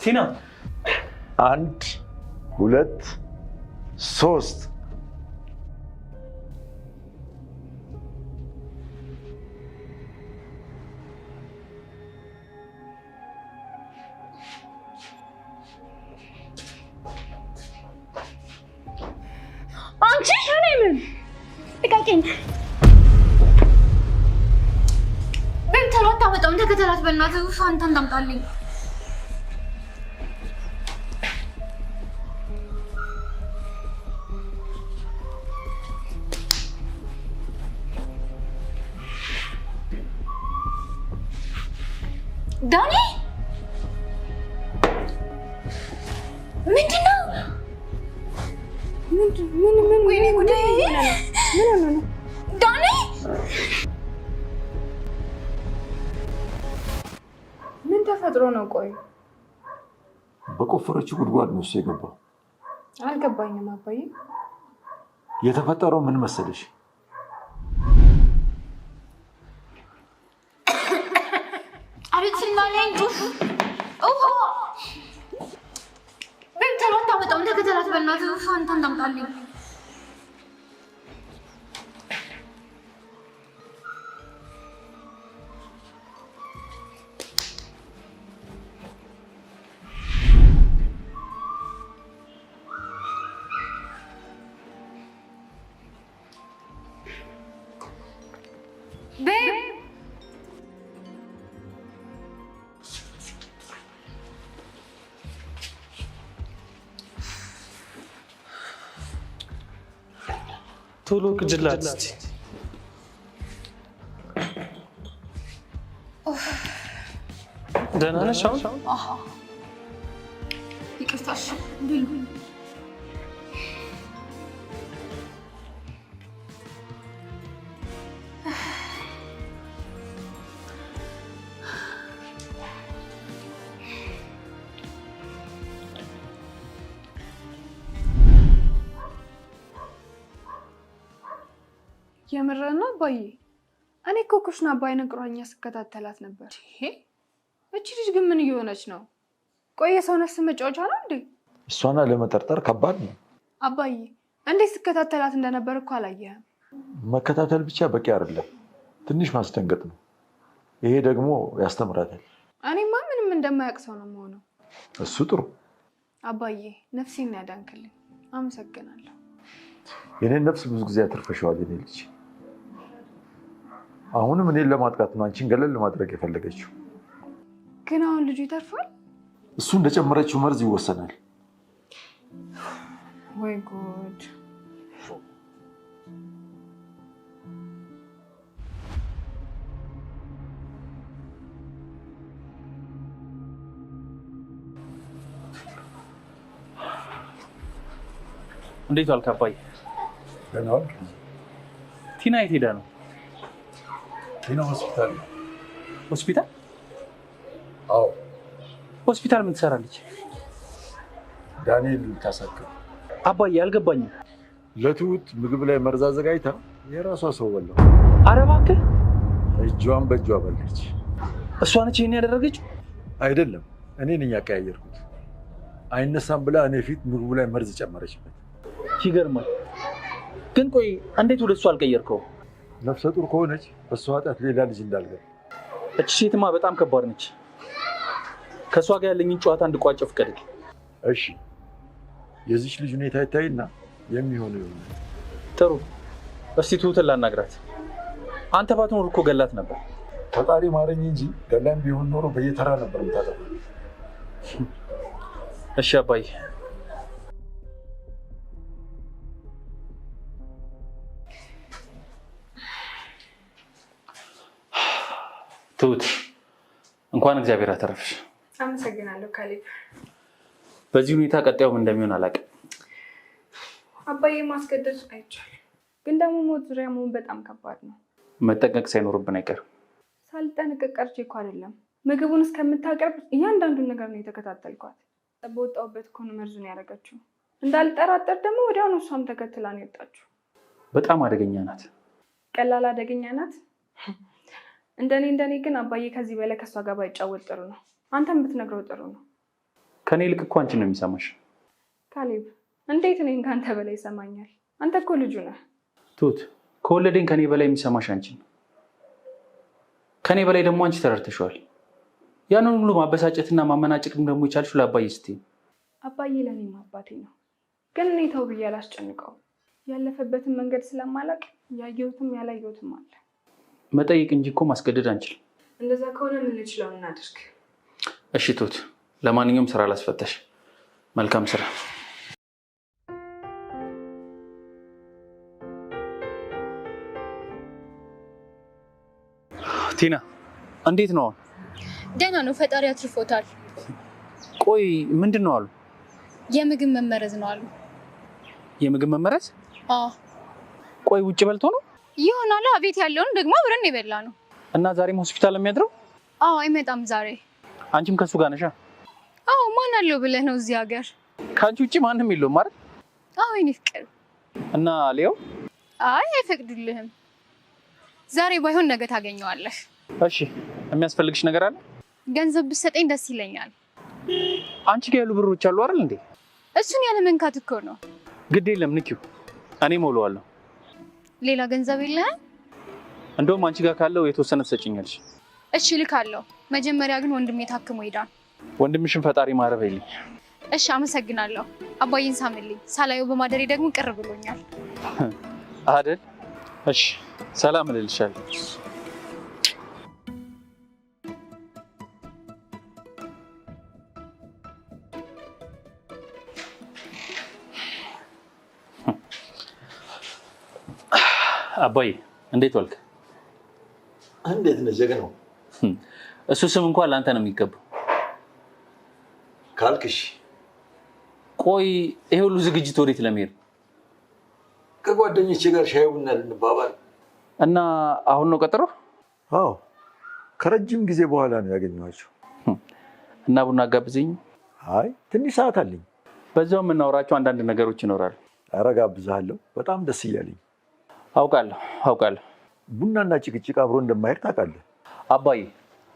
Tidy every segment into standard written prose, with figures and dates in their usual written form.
ቲና 1 2 3 አንቺ ምን ልቀቂኝ በእንተሎ አታመጣም ተከተላት በእናትህ ፋንታን ታምጣልኝ ዳኒ ምንድነው ምን ወይኔ ጉዴ ምን ዳኒ ምን ተፈጥሮ ነው ቆይ በቆፈረችው ጉድጓድ ነው የገባው አልገባኝም አባዬ የተፈጠረው ምን መሰለሽ አሪትናለኝ ኦሆ በእንተሎ አታመጣም ተከተላት በእናትህ ፋንታን ታምጣልኝ ቶሎ ቅጅላት እስቲ ደህና ነሽ አሁን? ይቅርታሽ ብሉ የምረና አባዬ እኔ እኮ ኩሽና አባይን ቁራኛ ስከታተላት ነበር። እቺ ልጅ ግን ምን እየሆነች ነው? ቆይ የሰው ነፍስ መጫወቻ ነው እንዴ? እሷና ለመጠርጠር ከባድ ነው። አባዬ እንዴት ስከታተላት እንደነበር እኮ አላየህም? መከታተል ብቻ በቂ አይደለም፣ ትንሽ ማስደንገጥ ነው። ይሄ ደግሞ ያስተምራታል። እኔማ ምንም እንደማያውቅ ሰው ነው የምሆነው። እሱ ጥሩ። አባዬ ነፍሴን ያዳንክልኝ፣ አመሰግናለሁ። የኔን ነፍስ ብዙ ጊዜ አትርፈሽዋል የኔ ልጅ። አሁንም እኔን ለማጥቃት ነው አንቺን ገለል ለማድረግ የፈለገችው። ግን አሁን ልጁ ይተርፋል? እሱ እንደጨመረችው መርዝ ይወሰናል። ወይ ጉድ! እንዴት ዋልክ አባዬ? ደህና ዋልክ? ቲና የት ሄዳ ነው? ቲና ሆስፒታል። ሆስፒታል? አዎ። ሆስፒታል ምን ትሰራለች? ዳንኤል ታሳክም። አባዬ አልገባኝም። ለትሁት ምግብ ላይ መርዝ አዘጋጅታ የራሷ ሰው በላው። ኧረ እባክህ! እጇን በእጇ በላች። እሷ ነች ይሄን ያደረገችው? አይደለም፣ እኔ ነኝ ያቀያየርኩት። አይነሳም ብላ እኔ ፊት ምግቡ ላይ መርዝ ጨመረችበት። ይገርማል። ግን ቆይ እንዴት ወደ እሱ አልቀየርከው? ነፍሰ ጡር ከሆነች በእሷ ኃጢአት ሌላ ልጅ እንዳልገባ። እቺ ሴትማ በጣም ከባድ ነች። ከእሷ ጋር ያለኝን ጨዋታ እንድቋጨው ፍቀድልኝ። እሺ፣ የዚች ልጅ ሁኔታ ይታይና የሚሆነው ይሆናል። ጥሩ። እስቲ ትሁትን ላናግራት። አንተ ባትኖር እኮ ገላት ነበር። ፈጣሪ ማረኝ እንጂ ገላም ቢሆን ኖሮ በየተራ ነበር የምታጠፋው። እሺ አባዬ። ትሁት እንኳን እግዚአብሔር አተረፍሽ። አመሰግናለሁ ካሌብ። በዚህ ሁኔታ ቀጣዩ ምን እንደሚሆን አላውቅም። አባዬ ማስገደድ አይቻልም፣ ግን ደግሞ ሞት ዙሪያ መሆን በጣም ከባድ ነው። መጠንቀቅ ሳይኖርብን አይቀርም። ሳልጠነቀቅ ቀርቼ እኮ አይደለም፣ ምግቡን እስከምታቀርብ እያንዳንዱን ነገር ነው የተከታተልኳት። በወጣሁበት እኮ ነው መርዙን ያደረገችው። እንዳልጠራጠር ደግሞ ወዲያውኑ እሷም ተከትላ ነው የወጣችው። በጣም አደገኛ ናት። ቀላል አደገኛ ናት? እንደኔ ግን አባዬ ከዚህ በላይ ከእሷ ጋር ባይጫወት ጥሩ ነው። አንተም ብትነግረው ጥሩ ነው። ከኔ ይልቅ እኮ አንቺን ነው የሚሰማሽ። ካሌብ እንዴት እኔን ከአንተ በላይ ይሰማኛል? አንተ እኮ ልጁ ነህ። ትሁት ከወለደኝ ከኔ በላይ የሚሰማሽ አንቺን ነው። ከኔ በላይ ደግሞ አንቺ ተረድተሽዋል። ያንን ሁሉ ማበሳጨትና ማመናጨቅም ደግሞ የቻልሽው ለአባዬ ስትይ። አባዬ ለእኔም አባቴ ነው፣ ግን እኔ ተው ብዬ አላስጨንቀው። ያለፈበትን መንገድ ስለማላቅ ያየሁትም ያላየሁትም አለ። መጠየቅ እንጂ እኮ ማስገደድ አንችልም። እንደዛ ከሆነ የምንችለውን እናድርግ። እሺ ትሁት፣ ለማንኛውም ስራ ላስፈታሽ። መልካም ስራ። ቲና እንዴት ነው? ደህና ነው፣ ፈጣሪ አትርፎታል። ቆይ ምንድን ነው አሉ? የምግብ መመረዝ ነው አሉ። የምግብ መመረዝ? አዎ። ቆይ ውጭ በልቶ ነው ይሆናል። ቤት ያለውን ደግሞ አብረን የበላ ነው። እና ዛሬም ሆስፒታል የሚያድረው? አዎ፣ አይመጣም ዛሬ። አንቺም ከሱ ጋር ነሻ? አዎ። ማን አለው ብለህ ነው እዚህ ሀገር? ከአንቺ ውጭ ማንም የለውም ማለት? አዎ፣ የእኔ ፍቅር። እና ሌው? አይ አይፈቅዱልህም። ዛሬ ባይሆን ነገ ታገኘዋለህ። እሺ፣ የሚያስፈልግሽ ነገር አለ? ገንዘብ ብትሰጠኝ ደስ ይለኛል። አንቺ ጋር ያሉ ብሮች አሉ አይደል እንዴ? እሱን ያለ መንካት እኮ ነው። ግድ የለም ንኪው፣ እኔ ሞላዋለሁ። ሌላ ገንዘብ የለህም? እንደውም አንቺ ጋር ካለው የተወሰነ ትሰጪኛለሽ። እሺ ልካለሁ። መጀመሪያ ግን ወንድሜ ታክሞ ይዳን። ወንድምሽን ፈጣሪ ማረፍ ይልኝ። እሺ አመሰግናለሁ። አባዬን ሳምልኝ። ሳላየው በማደሬ ደግሞ ቅር ብሎኛል አይደል? እሺ ሰላም እልልሻለሁ። አባዬ እንዴት ዋልክ? እንዴት ነህ ጀግናው? እሱ ስም እንኳን ለአንተ ነው የሚገባው ካልክሽ። ቆይ ይሄ ሁሉ ዝግጅት ወዴት ለመሄድ? ከጓደኞቼ ጋር ሻይ ቡና ልንባባል እና አሁን ነው ቀጠሮ? አዎ፣ ከረጅም ጊዜ በኋላ ነው ያገኘኋቸው። እና ቡና አጋብዘኝ? አይ ትንሽ ሰዓት አለኝ። በዛው የምናወራቸው አንዳንድ ነገሮች ይኖራሉ። ኧረ ጋብዝሃለሁ፣ በጣም ደስ እያለኝ። አውቃለሁ። ቡናና ጭቅጭቅ አብሮ እንደማይሄድ ታውቃለህ አባዬ።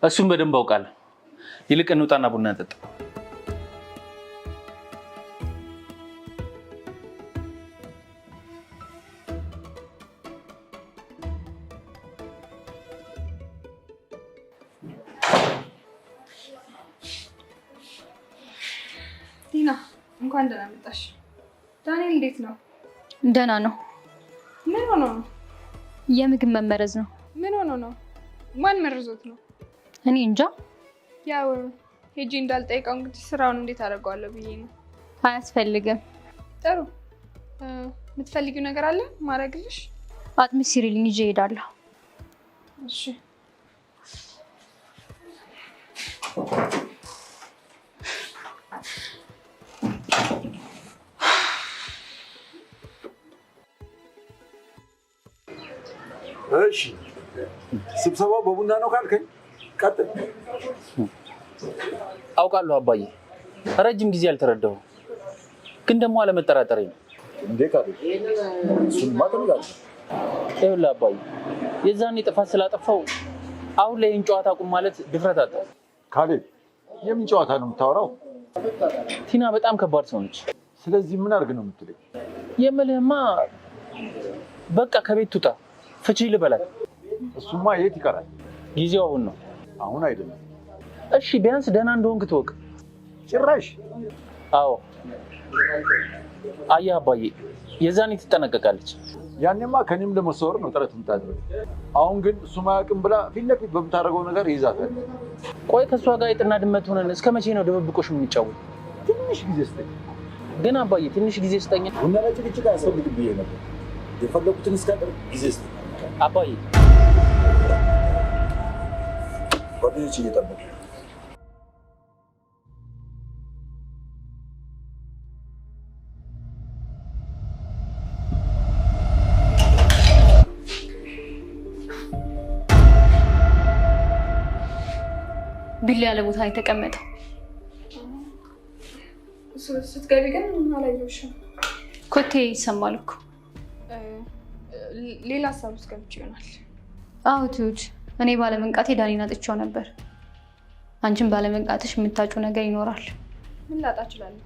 እሱን በደንብ አውቃለሁ። ይልቅ እንውጣና ቡና እንጠጣ። ቲና እንኳን ደህና መጣሽ። ዳንኤል እንዴት ነው? ደህና ነው። ምን ሆኖ ነው? የምግብ መመረዝ ነው። ምን ሆኖ ነው? ማን መርዞት ነው? እኔ እንጃ። ያው ሄጂ እንዳልጠይቀው እንግዲህ ስራውን እንዴት አደርገዋለሁ ብዬ ነው። አያስፈልግም። ጥሩ። የምትፈልጊው ነገር አለ ማድረግልሽ? አጥሚት ሲሪልኝ ይዤ እሄዳለሁ። እሺ። እሺ፣ ስብሰባው በቡና ነው ካልከኝ ቀጥል። አውቃለሁ አባዬ፣ ረጅም ጊዜ አልተረዳሁም፣ ግን ደግሞ አለመጠራጠሬ ነው። እንዴ ካለ እሱንማ ትንጋለህ። ይኸውልህ አባዬ፣ የዛኔ ጥፋት ስላጠፋው አሁን ላይ ይህን ጨዋታ አቁም ማለት ድፍረት አጣ። ካሌብ፣ የምን ጨዋታ ነው የምታወራው? ቲና በጣም ከባድ ሰው ነች። ስለዚህ ምን አድርግ ነው የምትለኝ? የምልህማ በቃ ከቤት ትውጣ፣ ፍቺ ልበላት። እሱማ የት ይቀራል? ጊዜው አሁን ነው። አሁን አይደለም። እሺ ቢያንስ ደህና እንደሆንክ ትወቅ። ጭራሽ? አዎ አየህ አባዬ፣ የዛኔ ትጠነቀቃለች። ያኔማ ከኔም ለመሰወር ነው ጥረት የምታደርገው። አሁን ግን እሱ ማያውቅም ብላ ፊት ለፊት በምታደርገው ነገር ይይዛታል። ቆይ ከእሷ ጋር የጥና ድመት ሆነን እስከ መቼ ነው ድብብቆሽ የምንጫወት? ትንሽ ጊዜ ስጠኝ። ግን አባዬ ትንሽ ጊዜ ስጠኝ። ቡና ላይ ጭቅጭቅ አያስፈልግም ብዬ ነበር። የፈለኩትን እስካቀርብ ጊዜ ስጠኝ አባዬ። ጓደኞች እየጠበቁ ቢላ ያለ ቦታ ላይ ተቀመጠው። ስትገቢ ግን አላየሁሽም። ኮቴ ይሰማል እኮ። ሌላ ሀሳብ ውስጥ ገብቼ ይሆናል። አዎ ትሁት፣ እኔ ባለመንቃቴ ዳኒን አጥቼው ነበር። አንቺን ባለመንቃትሽ የምታጩ ነገር ይኖራል። ምን ላጣ እችላለሁ?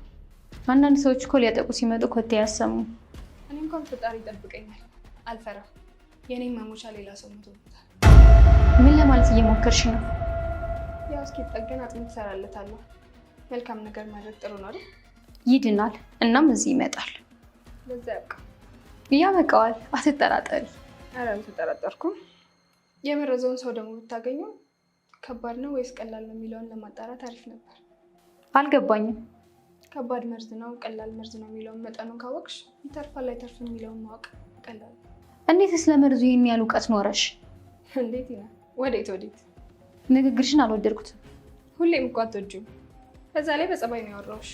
አንዳንድ ሰዎች እኮ ሊያጠቁ ሲመጡ ኮቴ ያሰሙ። እኔ እንኳን ፈጣሪ ይጠብቀኛል፣ አልፈራም። የኔን መሞቻ ሌላ ሰው ሞቶበታል። ምን ለማለት እየሞከርሽ ነው? ያው እስኪጠገን አጥንት እሰራለታለሁ። መልካም ነገር ማድረግ ጥሩ ነው አይደል? ይድናል፣ እናም እዚህ ይመጣል። ለዛ ያብቃ። ያበቃዋል፣ አትጠራጠሪ። ኧረ አልተጠራጠርኩም። የመረዘውን ሰው ደግሞ ብታገኙ ከባድ ነው ወይስ ቀላል ነው የሚለውን ለማጣራት አሪፍ ነበር። አልገባኝም። ከባድ መርዝ ነው ቀላል መርዝ ነው የሚለውን መጠኑን ካወቅሽ ይተርፋል አይተርፍም የሚለውን ማወቅ ቀላል። እንዴት ስለመርዙ ይሄን ያህል እውቀት ኖረሽ? እንዴት ይላል? ወዴት? ንግግርሽን አልወደድኩትም። ሁሌም እኮ አትወጂም። በዛ ላይ በጸባይ ነው ያወራሁሽ።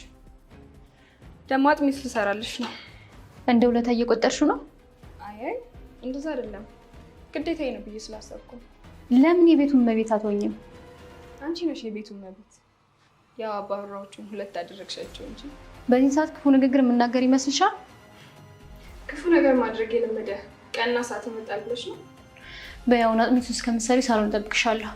ደግሞ አጥሚት ልሰራልሽ ነው። እንደ ውለታ እየቆጠርሽው ነው? አይ እንደዛ አይደለም፣ ግዴታዬ ነው ብዬ ስላሰብኩ። ለምን የቤቱን መቤት አትሆኝም? አንቺ ነሽ የቤቱን መቤት። ያው አባወራዎቹን ሁለት አደረግሻቸው እንጂ። በዚህ ሰዓት ክፉ ንግግር የምናገር ይመስልሻል? ክፉ ነገር ማድረግ የለመደ ቀንና ሰዓት ይመጣል ብለሽ ነው? በያውን አጥሚት ውስጥ ከምትሰሪ ሳሎን እጠብቅሻለሁ።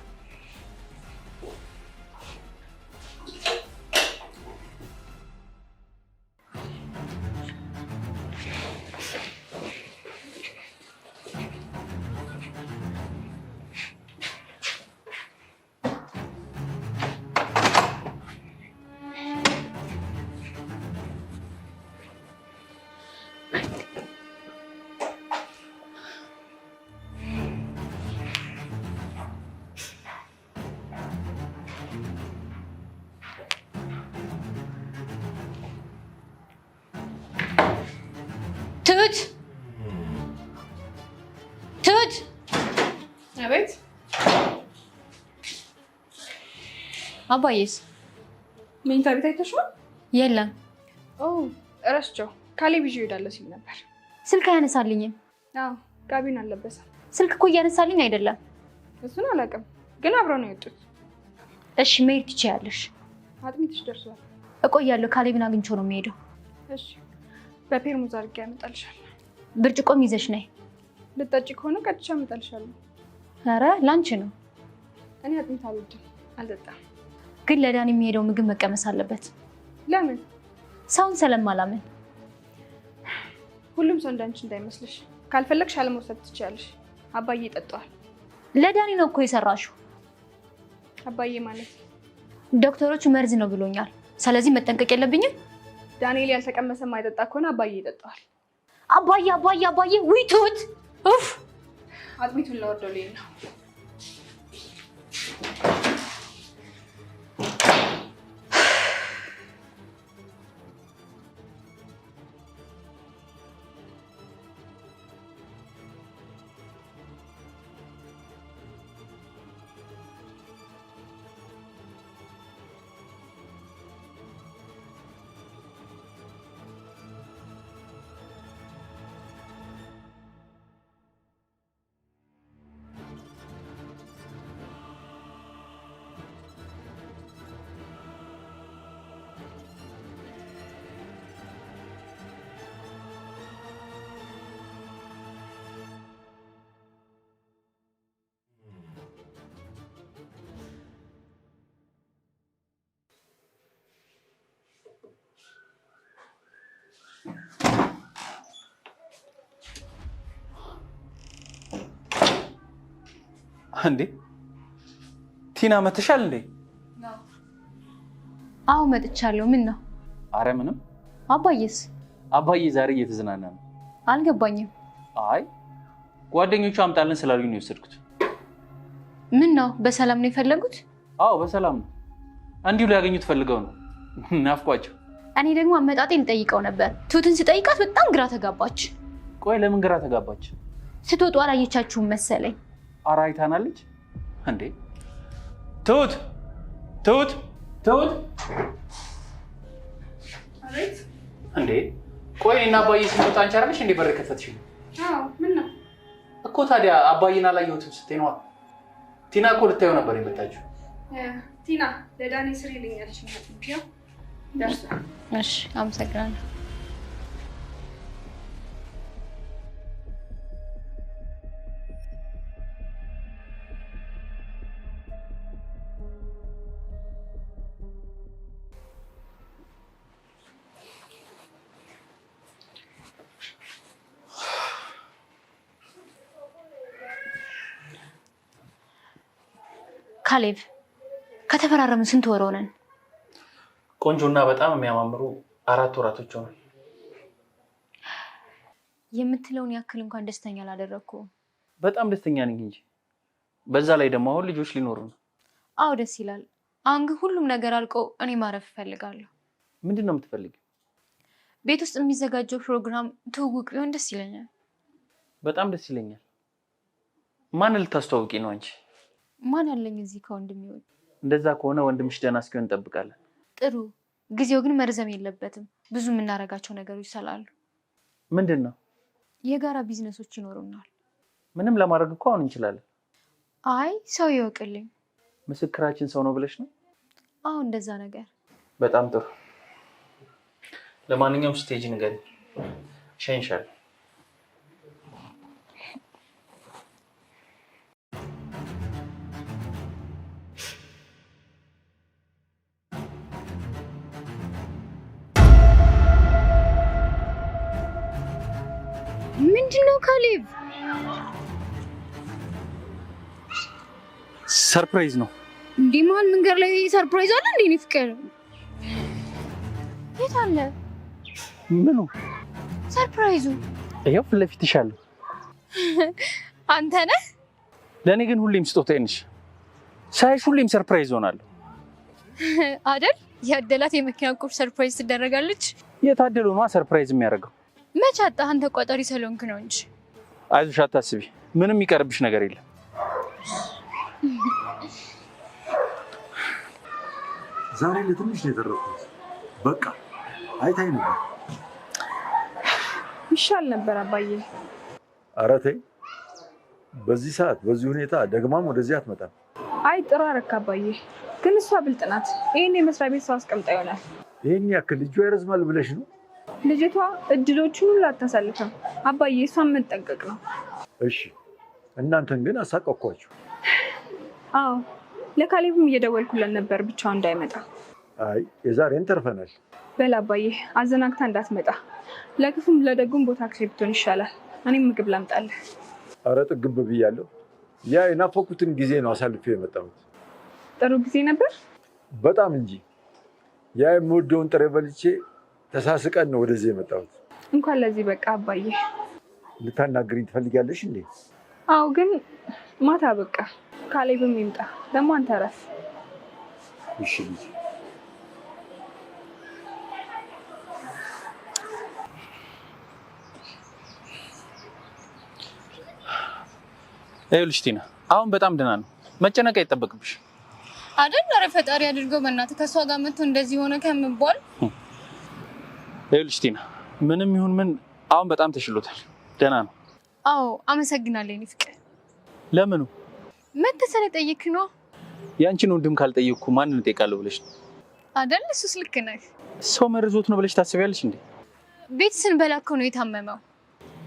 ትሁት! አቤት። አባዬስ? መኝታ ቤት አይተሽዋል? የለም። እረስቸው ካሌብ ይዤ እሄዳለሁ ሲል ነበር። ስልክ አያነሳልኝም። አዎ ጋቢን አልለበሰም። ስልክ እኮ እያነሳልኝ አይደለም። እሱን አላውቅም፣ ግን አብረው ነው የወጡት። እሺ መሄድ ትችያለሽ። አጥሚትሽ ደርሷል። እቆያለሁ። ካሌብን አግኝቼው ነው የሚሄደው። እሺ በፔርሙዝ አድርጌ ያመጣልሻለሁ። ብርጭቆም ይዘሽ ነይ። ልጠጪ ከሆነ ቀጥቼ አመጣልሻለሁ። ኧረ ላንቺ ነው። እኔ አጥሚት አልወድም፣ አልጠጣም። ግን ለዳን የሚሄደው ምግብ መቀመስ አለበት። ለምን? ሰውን ስለማላምን። ሁሉም ሰው እንዳንቺ እንዳይመስልሽ። ካልፈለግሽ አለመውሰድ ትችያለሽ። አባዬ ይጠጣዋል። ለዳኒ ነው እኮ የሰራሽው። አባዬ ማለት ዶክተሮቹ መርዝ ነው ብሎኛል። ስለዚህ መጠንቀቅ የለብኝም። ዳንኤል ያልተቀመሰ ማይጠጣ ከሆነ አባዬ ይጠጣዋል። አባዬ አባዬ አባዬ! ውይ ትሁት! ኡፍ! አጥሚቱን ላወርደው ልሄድ ነው። እንዴ ቲና መተሻል እንዴ? አዎ መጥቻለሁ። ምን ነው? አረ ምንም። አባዬስ? አባዬ ዛሬ እየተዝናና ነው። አልገባኝም። አይ ጓደኞቹ አምጣልን ስላሉኝ ነው የወሰድኩት። ምን ነው? በሰላም ነው የፈለጉት? አዎ በሰላም ነው። እንዲሁ ሊያገኙት ፈልገው ነው። ናፍቋቸው። እኔ ደግሞ አመጣጤ ልጠይቀው ነበር። ትሁትን ስጠይቃት በጣም ግራ ተጋባች። ቆይ ለምን ግራ ተጋባች? ስትወጡ አላየቻችሁም መሰለኝ። ኧረ አይታናለች እንዴ? ትሁት ትሁት ትሁት! አቤት። እንዴ ቆይ እና አባዬ ስንወጣ አንቺ አይደለሽ እንዴ በር ከፈትሽ? አዎ ምን ነው እኮ ታዲያ አባዬን አላየሁትም ስትይ ነዋ። ቲና እኮ ልታየው ነበር የመጣችው። ቲና ለዳኒ ስሪ ልኛለች ነው ደርሷል። እሺ አመሰግናለሁ። ካሌብ ከተፈራረምን ስንት ወር ሆነን? ቆንጆና በጣም የሚያማምሩ 4 ወራቶች ሆነ። የምትለውን ያክል እንኳን ደስተኛ አላደረኩም። በጣም ደስተኛ ነኝ እንጂ በዛ ላይ ደግሞ አሁን ልጆች ሊኖሩ ነው። አዎ ደስ ይላል። አሁን ግን ሁሉም ነገር አልቆ እኔ ማረፍ እፈልጋለሁ። ምንድን ነው የምትፈልጊው? ቤት ውስጥ የሚዘጋጀው ፕሮግራም ትውውቅ ቢሆን ደስ ይለኛል። በጣም ደስ ይለኛል። ማን ልታስተዋውቂ ነው አንቺ? ማን አለኝ እዚህ ከወንድሜ ውጭ? እንደዛ ከሆነ ወንድምሽ ደህና እስኪሆን እንጠብቃለን። ጥሩ። ጊዜው ግን መርዘም የለበትም። ብዙ የምናደርጋቸው ነገሮች ስላሉ። ምንድን ነው? የጋራ ቢዝነሶች ይኖሩናል። ምንም ለማድረግ እኮ አሁን እንችላለን። አይ ሰው ይወቅልኝ። ምስክራችን ሰው ነው ብለሽ ነው? አዎ እንደዛ ነገር። በጣም ጥሩ። ለማንኛውም ስቴጅ ንገሪኝ፣ እሸኝሻለሁ። ምንድነው ካሌብ? ሰርፕራይዝ ነው። እንዲህ መሀል መንገድ ላይ ሰርፕራይዝ አለ እንዴ? እኔ ፍቅር የት አለ? ምኑ ሰርፕራይዙ? ይኸው ፊት ለፊትሽ አለ። አንተ ነህ? ለእኔ ግን ሁሌም ስጦታዬ ነሽ። ሳይሽ ሁሌም ሰርፕራይዝ ሆናለሁ አይደል? ያደላት የመኪና ቁልፍ ሰርፕራይዝ ትደረጋለች። የታደለው ነዋ ሰርፕራይዝ የሚያደርገው። መች አጣህ? አንተ ቋጣሪ ስለሆንክ ነው እንጂ። አይዞሽ አታስቢ፣ ምንም የሚቀርብሽ ነገር የለም። ዛሬ ለትንሽ ነው የተረፍኩት። በቃ አይታይ ነበር። ይሻል ነበር አባዬ። ኧረ ተይ፣ በዚህ ሰዓት በዚህ ሁኔታ ደግማም ወደዚህ አትመጣም። አይ ጥሩ አደረክ አባዬ። ግን እሷ ብልጥ ናት። ይሄን የመስሪያ ቤት ሰው አስቀምጣ ይሆናል። ይሄን ያክል እጇ ይረዝማል ብለሽ ነው? ልጅቷ እድሎቹን ሁሉ አታሳልፍም አባዬ። እሷን መጠንቀቅ ነው። እሺ፣ እናንተን ግን አሳቀኳችሁ። አዎ ለካሌብም እየደወልኩለት ነበር ብቻው እንዳይመጣ። አይ የዛሬን ተርፈናል። በል አባዬ አዘናግታ እንዳትመጣ። ለክፉም ለደጉም ቦታ ክሬፕቶን ይሻላል። እኔም ምግብ ላምጣልህ። ኧረ ጥግብ ብያለሁ። ያ የናፈኩትን ጊዜ ነው አሳልፌ የመጣሁት። ጥሩ ጊዜ ነበር በጣም እንጂ። ያ የምወደውን ጥሬ በልቼ ተሳስቀን ነው ወደዚህ የመጣሁት። እንኳን ለዚህ በቃ አባዬ። ልታናግሪኝ ትፈልጊያለሽ እንዴ? አዎ ግን ማታ በቃ ካሌብም ይምጣ። ደግሞ አንተ እረፍ። እሺ ልጅ። ይኸውልሽ ቲና፣ አሁን በጣም ደህና ነው። መጨነቅ አይጠበቅብሽ አይደል? ኧረ ፈጣሪ አድርገው በእናትህ። ከእሷ ጋር መጥቶ እንደዚህ ሆነ ከምባል። ይኸውልሽ ቲና፣ ምንም ይሁን ምን አሁን በጣም ተሽሎታል። ደህና ነው። አዎ አመሰግናለሁ የእኔ ፍቅር። ለምኑ? መተህ ስለጠየክ ነው። ያንቺን ወንድም ካልጠየቅኩ ማንን እጠይቃለሁ ብለሽ ነው አይደል? እሱስ ልክ ነህ። ሰው መርዞት ነው ብለሽ ታስቢያለሽ እንዴ? ቤት ስንበላ እኮ ነው የታመመው።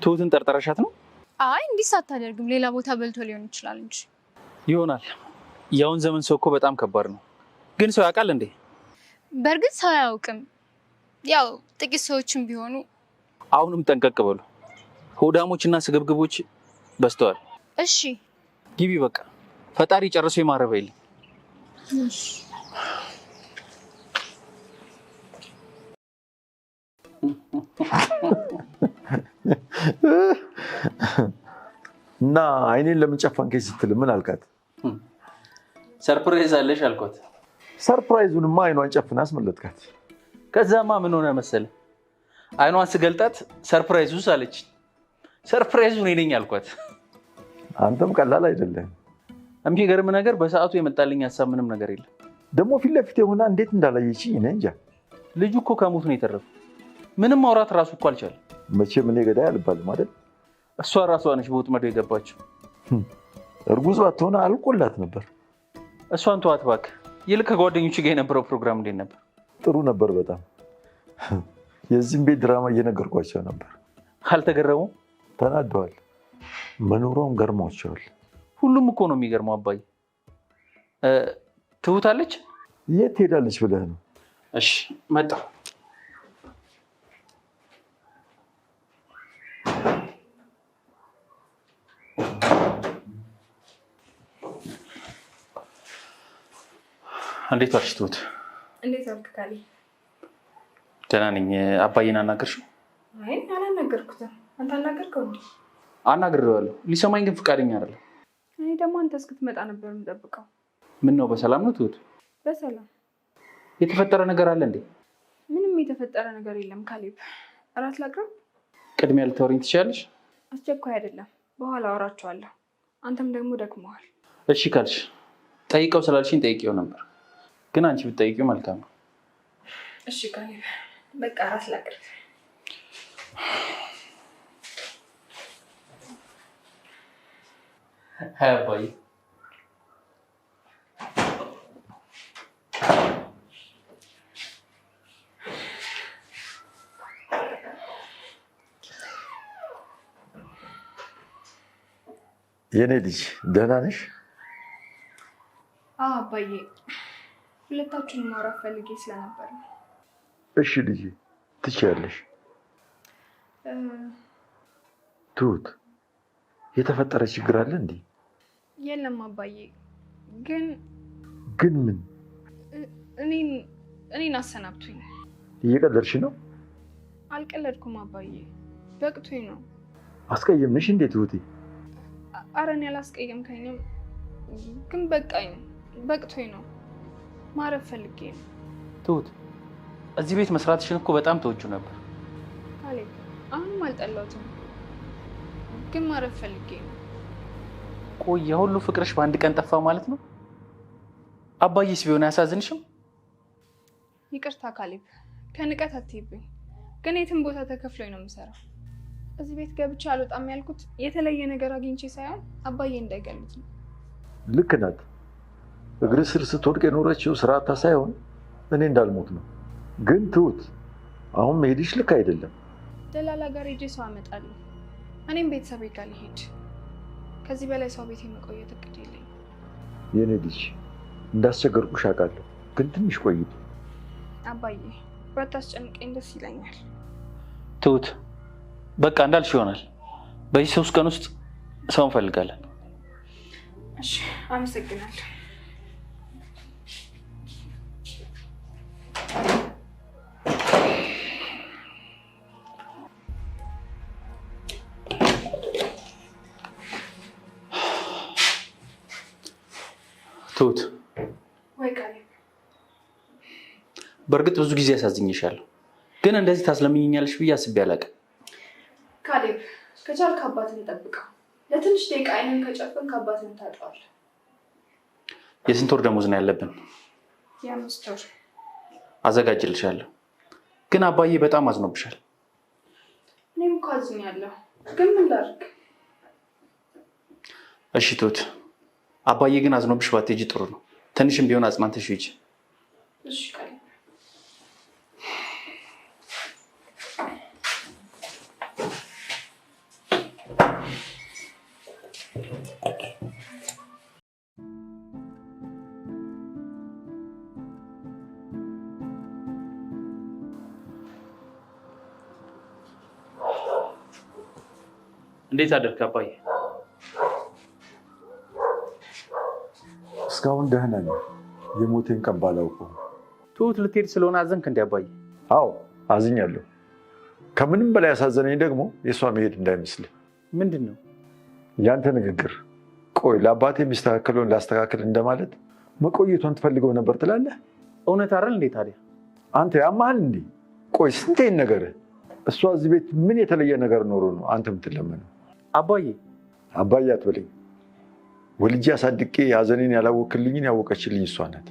ትሁትን ጠርጠረሻት ነው? አይ እንዲህ አታደርግም። ሌላ ቦታ በልቶ ሊሆን ይችላል እንጂ። ይሆናል። የአሁን ዘመን ሰው እኮ በጣም ከባድ ነው። ግን ሰው ያውቃል እንዴ? በእርግጥ ሰው አያውቅም። ያው ጥቂት ሰዎችም ቢሆኑ። አሁንም ጠንቀቅ በሉ። ሆዳሞች እና ስግብግቦች በዝተዋል። እሺ ግቢ በቃ። ፈጣሪ ጨርሶ ይማረበ ይል። እና አይኔን ለምን ጨፈንከኝ ስትል ምን አልካት? ሰርፕራይዝ አለሽ አልኳት። ሰርፕራይዙንማ አይኗን ጨፍና አስመለጥካት። ከዛማ ምን ሆነ መሰለ፣ አይኗን ስገልጣት ሰርፕራይዙስ አለች። ሰርፕራይዙ እኔ ነኝ አልኳት። አንተም ቀላል አይደለም። የሚገርም ነገር በሰዓቱ የመጣልኝ ሀሳብ ምንም ነገር የለም። ደግሞ ፊት ለፊት የሆነ እንዴት እንዳላየችኝ እኔ እንጃ። ልጁ እኮ ከሞት ነው የተረፈው። ምንም ማውራት ራሱ እኮ አልቻለም። መቼም እኔ ገዳይ አልባልም አይደል? እሷ ራሷ ነች በወጥመዱ የገባችው። እርጉዝ ባትሆን አልቆላት ነበር። እሷን ተዋት እባክህ። ይልቅ ከጓደኞች ጋር የነበረው ፕሮግራም እንዴት ነበር? ጥሩ ነበር በጣም። የዚህም ቤት ድራማ እየነገርኳቸው ነበር። አልተገረሙም? ተናደዋል። መኖሯም ገርሟቸዋል። ሁሉም እኮ ነው የሚገርመው አባዬ። ትሁታለች? የት ሄዳለች ብለህ ነው? እሺ መጣሁ። እንዴት ዋልሽ ትሁት? እንዴት ዋልክ ካሌ? ደህና ነኝ። አባዬን አናገርሽው? አይ አላናገርኩትም። አንተ አናገርከው እንዴ? አናግሬዋለሁ። ሊሰማኝ ግን ፈቃደኛ አይደለም። እኔ ደግሞ አንተ እስክትመጣ ነበር የምጠብቀው። ምን ነው በሰላም ነው ትሁት? በሰላም። የተፈጠረ ነገር አለ እንዴ? ምንም የተፈጠረ ነገር የለም ካሌብ። እራት ላቅርብ? ቅድሚያ ልታወሪኝ ትችያለሽ? አስቸኳይ አይደለም፣ በኋላ አወራቸዋለሁ። አንተም ደግሞ ደክመዋል። እሺ ካልሽ ጠይቀው ስላልሽኝ ጠይቄው ነበር፣ ግን አንቺ ብትጠይቂው መልካም ነው። እሺ ካሌብ፣ በቃ እራት ላቅርብ። ሀይ አባዬ። የኔ ልጅ ደህና ነሽ? አዎ አባዬ፣ ሁለታችሁን ማውራት ፈልጌ ስለነበር ነው። እሺ ልጅ ትችያለሽ። ትሁት የተፈጠረ ችግር አለ እንዴ? የለም አባዬ፣ ግን ምን? እኔን አሰናብቱኝ። እየቀለድሽ ነው? አልቀለድኩም አባዬ፣ በቅቶኝ ነው። አስቀየምንሽ እንዴ ትሁቴ? ኧረ እኔ አላስቀየምከኝም፣ ግን በቅቶኝ ነው። ማረፍ ፈልጌ ነው። ትሁት እዚህ ቤት መስራትሽን እኮ በጣም ተወጁ ነበር። ካሌብ አሁንም አልጠላሁትም፣ ግን ማረፍ ፈልጌ ነው። ቆይ የሁሉ ፍቅርሽ በአንድ ቀን ጠፋ ማለት ነው? አባዬስ ቢሆን አያሳዝንሽም? ይቅርታ ካሌብ፣ ከንቀት አትይብኝ፣ ግን የትም ቦታ ተከፍሎኝ ነው የምሰራው። እዚህ ቤት ገብቼ አልወጣም ያልኩት የተለየ ነገር አግኝቼ ሳይሆን አባዬ እንዳይገሉት ነው። ልክ ናት። እግር ስር ስትወድቅ የኖረችው ስራ አታ ሳይሆን እኔ እንዳልሞት ነው። ግን ትሁት አሁን መሄድሽ ልክ አይደለም። ደላላ ጋር ሄጄ ሰው አመጣለሁ። እኔም ቤተሰቤ ጋር ልሄድ። ከዚህ በላይ ሰው ቤት የመቆየት እቅድ የለኝም። የኔ ልጅ እንዳስቸገርኩሽ አውቃለሁ፣ ግን ትንሽ ቆይቱ። አባዬ ባታስጨንቀኝ ደስ ይለኛል። ትሁት በቃ እንዳልሽ ይሆናል። በዚህ 3 ቀን ውስጥ ሰው እንፈልጋለን። እሺ አመሰግናለሁ። ትሁት ወይ ካሌብ፣ በእርግጥ ብዙ ጊዜ ያሳዝኝሻለሁ፣ ግን እንደዚህ ታስለምኝኛለሽ ብዬ አስቤ አላውቅም። ካሌብ ከቻልክ አባትን ጠብቀው። ለትንሽ ደቂቃ አይንን ከጨፈንክ አባትን ታጠዋለህ። የስንት ወር ደሞዝ ነው ያለብን? የ5 ወር። አዘጋጅልሻለሁ፣ ግን አባዬ በጣም አዝኖብሻል። እኔም እኮ አዝኛለሁ፣ ግን ምን ላድርግ? እሺ ትሁት፣ አባዬ ግን አዝኖብሽ ባትሄጂ ጥሩ ነው። ትንሽም ቢሆን አጽናንተሽ ሂጂ። እሺ ካሌብ። እንዴት አደርክ አባዬ? እስካሁን ደህና ነኝ። የሞቴን ቀን ባላውቀው። ትሁት ልትሄድ ስለሆነ አዘንክ እንዴ አባዬ? አዎ አዝኛለሁ። ከምንም በላይ ያሳዘነኝ ደግሞ የእሷ መሄድ እንዳይመስልህ። ምንድን ነው ያንተ ንግግር? ቆይ ለአባቴ የሚስተካከለውን ላስተካከል እንደማለት መቆየቷን ትፈልገው ነበር ትላለህ? እውነት አይደል እንዴ ታዲያ? አንተ ያማሃል እንዴ? ቆይ ስንቴን ነገር እሷ እዚህ ቤት ምን የተለየ ነገር ኖሮ ነው አንተ የምትለመነው? አባዬ አትበለኝ። ወልጄ አሳድቄ ሐዘኔን ያላወክልኝን ያወቀችልኝ እሷ ናት።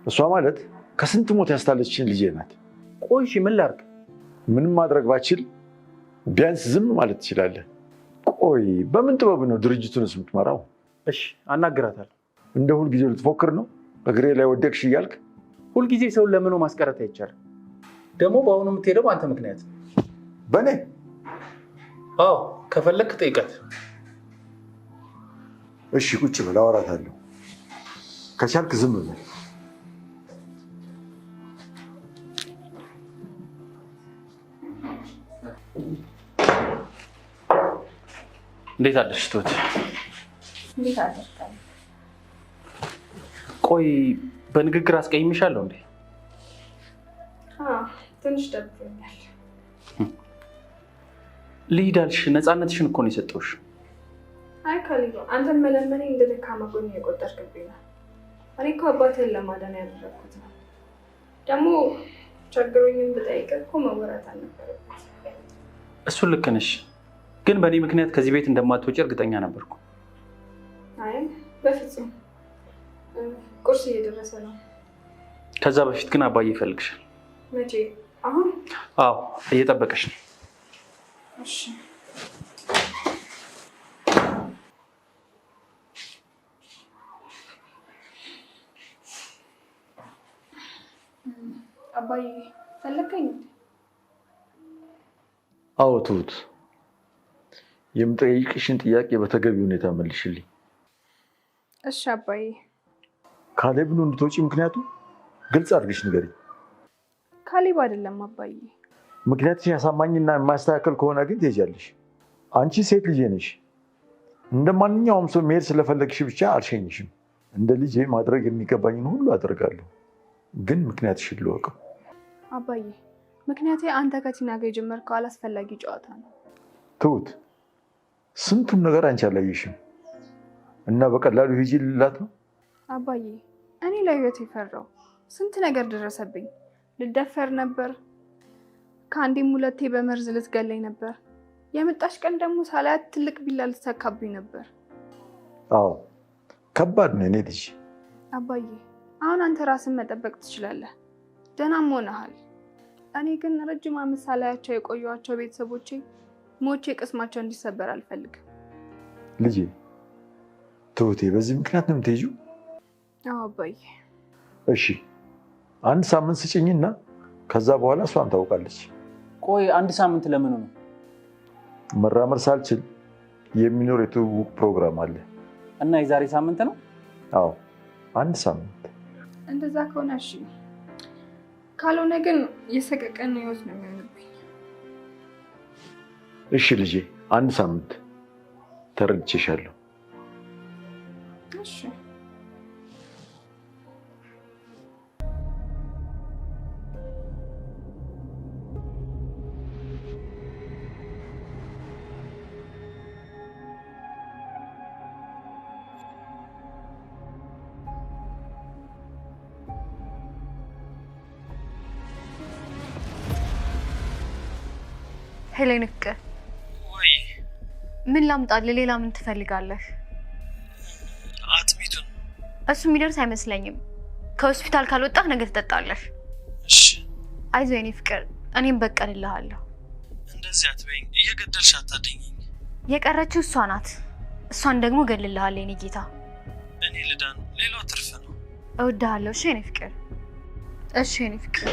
እሷ ማለት ከስንት ሞት ያስታለችኝ ልጄ ናት። ቆይ እሺ ምን ላድርግ? ምንም ማድረግ ባችል ቢያንስ ዝም ማለት ትችላለህ። ቆይ በምን ጥበብ ነው ድርጅቱንስ የምትመራው? እሺ አናግራታለሁ። እንደ ሁልጊዜው ልትፎክር ነው? እግሬ ላይ ወደቅሽ እያልክ? ሁልጊዜ ሰውን ለምኖ ማስቀረት አይቻልም። ደግሞ በአሁኑ የምትሄደው በአንተ ምክንያት። በእኔ? አዎ ከፈለክ ጠይቃት። እሺ ቁጭ በል፣ አወራታለሁ። ከቻልክ ዝም በል። እንዴት አደርሽ ትሁት? እንዴት አደርካለሁ? ቆይ በንግግር አስቀይምሻለሁ እንዴ? ትንሽ ደብሮኛል። ልሂድ አልሽ። ነፃነትሽን እኮ ነው የሰጠሁሽ። አይ ካሊዶ፣ አንተን መለመኔ እንደ ደካማ ጎን የቆጠርክብኝ ነው። እኔ እኮ አባትህን ለማዳን ያደረግኩት ነው። ደግሞ ቸግሮኝም ብጠይቅ እኮ መወራት አልነበረበት። እሱን ልክ ነሽ፣ ግን በእኔ ምክንያት ከዚህ ቤት እንደማትወጪ እርግጠኛ ነበርኩ። አይ በፍጹም። ቁርስ እየደረሰ ነው። ከዛ በፊት ግን አባዬ ይፈልግሻል። መቼ? አሁን? አዎ እየጠበቀሽ ነው። እሺ አባዬ ፈለከኝ? አዎ ትሁት፣ የምጠይቅሽን ጥያቄ በተገቢ ሁኔታ መልሽልኝ። እሺ አባዬ። ካሌብን እንድትወጪ ምክንያቱ ግልጽ አድርገሽ ንገሪኝ። ካሌብ አይደለም አባዬ። ምክንያትሽ ያሳማኝና የማያስተካከል ከሆነ ግን ትሄጃለሽ። አንቺ ሴት ልጄ ነሽ። እንደ ማንኛውም ሰው መሄድ ስለፈለግሽ ብቻ አልሸኝሽም። እንደ ልጄ ማድረግ የሚገባኝን ሁሉ አደርጋለሁ። ግን ምክንያትሽን ልወቀው። አባዬ ምክንያቴ አንተ ከቲና ጋር የጀመርከው አላስፈላጊ ጨዋታ ነው። ትሁት፣ ስንቱን ነገር አንቺ አላየሽም እና በቀላሉ ሂጂ ልላት ነው? አባዬ እኔ ለህይወት የፈራው ስንት ነገር ደረሰብኝ። ልደፈር ነበር፣ ከአንዴም ሁለቴ በመርዝ ልትገለኝ ነበር። የመጣሽ ቀን ደግሞ ሳላያት ትልቅ ቢላ ልትሰካብኝ ነበር። አዎ ከባድ ነው የኔ ልጅ። አባዬ አሁን አንተ ራስን መጠበቅ ትችላለህ፣ ደህናም ሆነሃል። እኔ ግን ረጅም ዓመት ሳላያቸው የቆየኋቸው ቤተሰቦቼ ሞቼ ቅስማቸው እንዲሰበር አልፈልግም። ልጄ ትሁቴ፣ በዚህ ምክንያት ነው የምትሄጂው? አዎ አባዬ። እሺ 1 ሳምንት ስጭኝና ከዛ በኋላ እሷን ታውቃለች። ቆይ 1 ሳምንት ለምኑ ነው? መራመድ ሳልችል የሚኖር የትውውቅ ፕሮግራም አለ እና የዛሬ ሳምንት ነው? አዎ 1 ሳምንት። እንደዛ ከሆነ እሺ፣ ካልሆነ ግን የሰቀቀን ህይወት ነው የሚሆንብኝ። እሺ ልጄ 1 ሳምንት ተረድቼሻለሁ። እሺ ሄሌን ፍቅር፣ ወይ ምን ላምጣልህ? ሌላ ምን ትፈልጋለህ? አጥሚቱን። እሱ የሚደርስ አይመስለኝም። ከሆስፒታል ካልወጣህ ነገ ትጠጣለህ። እሺ አይዞህ የኔ ፍቅር፣ እኔም በቀልልሃለሁ። እንደዚህ አትበይኝ፣ እየገደልሽ አታድኝኝ። የቀረችው እሷ ናት። እሷን ደግሞ እገልልሃለሁ የኔ ጌታ። እኔ ልዳን፣ ሌላው ትርፍ ነው። እወድሃለሁ። እሺ የኔ ፍቅር፣ እሺ የኔ ፍቅር።